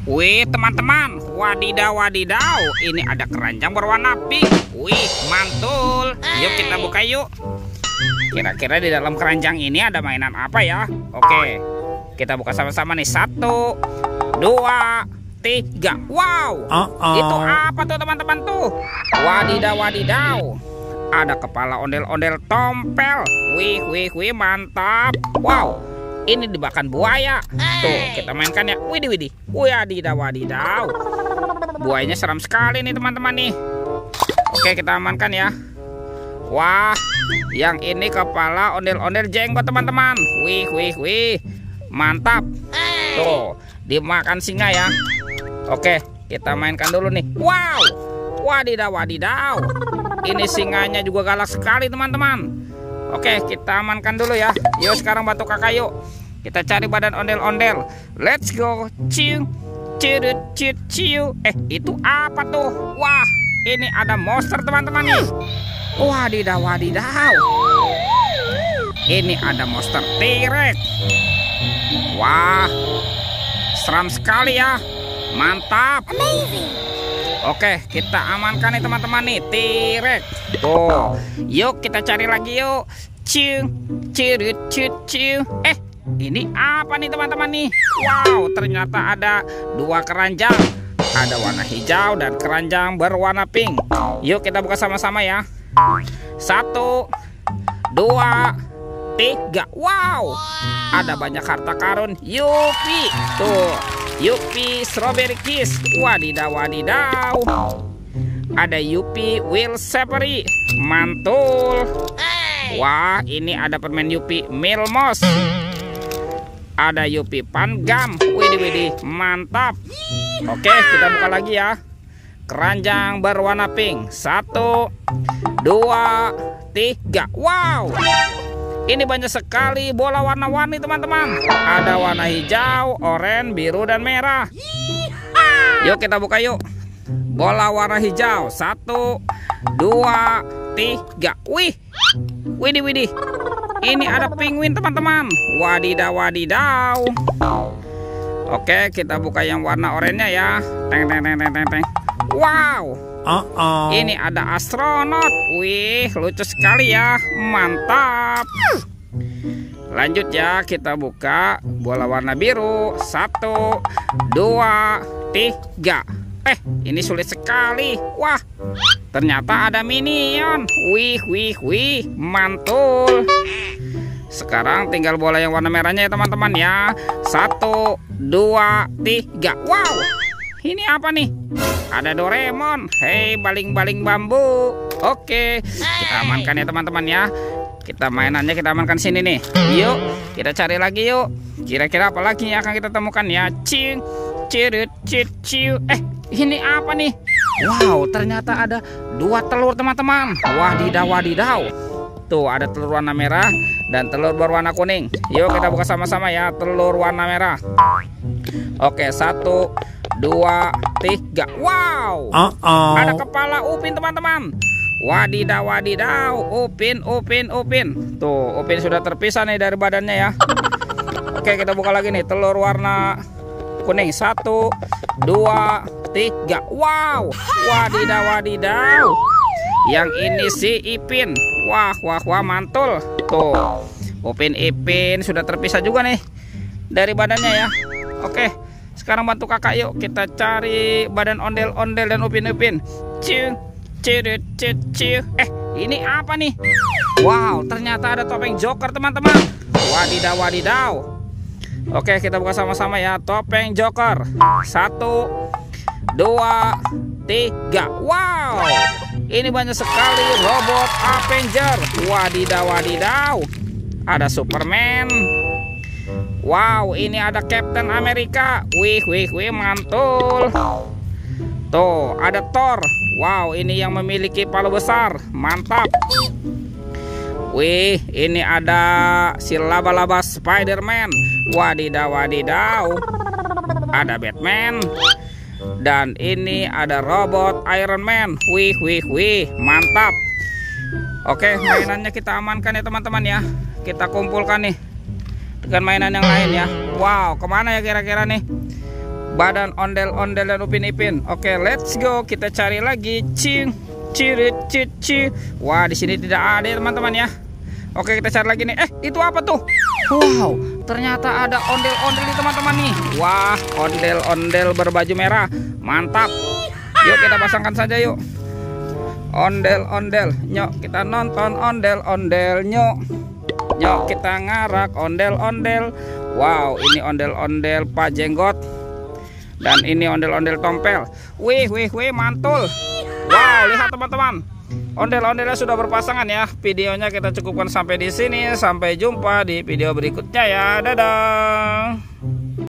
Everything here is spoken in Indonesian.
Wih teman-teman, wadidaw wadidaw, ini ada keranjang berwarna pink. Wih mantul, yuk kita buka yuk. Kira-kira di dalam keranjang ini ada mainan apa ya? Oke, kita buka sama-sama nih. 1, 2, 3. Wow, itu apa tuh teman-teman tuh? Wadidaw wadidaw, ada kepala ondel-ondel tompel. Wih mantap. Wow, ini dimakan buaya. Tuh, kita mainkan ya. Widih. Wadidaw wadidaw. Buayanya seram sekali nih teman-teman nih. Oke, kita amankan ya. Wah, yang ini kepala ondel-ondel jenggot teman-teman. Wih. Mantap. Tuh, dimakan singa ya. Oke, kita mainkan dulu nih. Wow. Wadidaw wadidaw. Ini singanya juga galak sekali teman-teman. Oke, kita amankan dulu ya. Yuk sekarang bantu kakak yuk. Kita cari badan ondel-ondel. Let's go. Ciu. Itu apa tuh? Wah, ini ada monster teman-teman nih. Wadidaw wadidaw. Ini ada monster T-Rex. Wah, seram sekali ya. Mantap. Oke, kita amankan nih teman-teman nih T-Rex. Tuh, yuk kita cari lagi yuk. Ciu. Ini apa nih teman-teman nih? Wow, ternyata ada 2 keranjang. Ada warna hijau dan keranjang berwarna pink. Yuk kita buka sama-sama ya. 1, 2, 3. Wow, ada banyak harta karun. Yupi. Tuh, Yupi Strawberry Kiss. Wadidaw wadidaw. Ada Yupi Will Savory. Mantul. Wah, ini ada permen Yupi Milmos. Ada Yupi Pangam. Widih. Mantap. Oke, kita buka lagi ya. Keranjang berwarna pink. 1, 2, 3. Wow, ini banyak sekali bola warna-warni teman-teman. Ada warna hijau, oranye, biru, dan merah. Yuk kita buka yuk. Bola warna hijau. 1, 2, 3. Widih. Ini ada penguin teman-teman. Wadidaw wadidaw. Oke, kita buka yang warna oranye ya. Teng. Wow. Ini ada astronot. Wih, lucu sekali ya. Mantap. Lanjut ya, kita buka bola warna biru. 1, 2, 3. Ini sulit sekali. Wah, ternyata ada minion. Wih, mantul. Sekarang tinggal bola yang warna merahnya ya teman-teman ya. 1, 2, 3. Wow, ini apa nih? Ada Doraemon. Hei, baling-baling bambu. Oke, kita amankan ya teman-teman ya. Kita mainannya kita amankan sini nih. Yuk, kita cari lagi yuk. Kira-kira apa lagi yang akan kita temukan ya? Ciu. Ini apa nih? Wow, ternyata ada 2 telur teman-teman. Wadidaw. Tuh, ada telur warna merah dan telur berwarna kuning. Yuk kita buka sama-sama ya. Telur warna merah. Oke, 1, 2, 3. Wow, ada kepala Upin teman-teman. Wadidaw. Upin. Tuh, Upin sudah terpisah nih dari badannya ya. Oke, kita buka lagi nih. Telur warna kuning. 1, 2, 3. Wow, wadidaw. Yang ini si Ipin. Wah, mantul. Tuh, Upin Ipin sudah terpisah juga nih dari badannya ya. Oke, sekarang bantu kakak yuk. Kita cari badan ondel-ondel dan Upin. Ciu. Ini apa nih? Wow, ternyata ada topeng Joker teman-teman. Wadidaw. Oke, kita buka sama-sama ya. Topeng Joker. 1, 2, 3. Wow, ini banyak sekali robot Avenger. Wadidaw. Ada Superman. Wow, ini ada Captain America. Wih, mantul. Tuh, ada Thor. Wow, ini yang memiliki palu besar. Mantap. Wih, ini ada si laba-laba Spider-Man. Wadidaw. Ada Batman. Dan ini ada robot Iron Man. Wih, mantap. Oke, mainannya kita amankan ya teman-teman ya. Kita kumpulkan nih dengan mainan yang lain ya. Wow, kemana ya kira-kira nih? badan ondel-ondel dan Upin Ipin. Oke, let's go. Kita cari lagi. Cing, cirit, cici. Wah, di sini tidak ada ya teman-teman ya. Oke, kita cari lagi nih. Itu apa tuh? Wow, ternyata ada ondel-ondel nih teman-teman nih. Wah, ondel-ondel berbaju merah. Mantap. Yuk kita pasangkan saja yuk. Ondel-ondel, nyok kita nonton ondel-ondel, nyok kita ngarak ondel-ondel. Wow, ini ondel-ondel Pak Jenggot. Dan ini ondel-ondel Tompel. Wih, mantul. Wow, lihat teman-teman. Ondel-ondelnya sudah berpasangan ya. Videonya kita cukupkan sampai di sini. Sampai jumpa di video berikutnya ya. Dadah.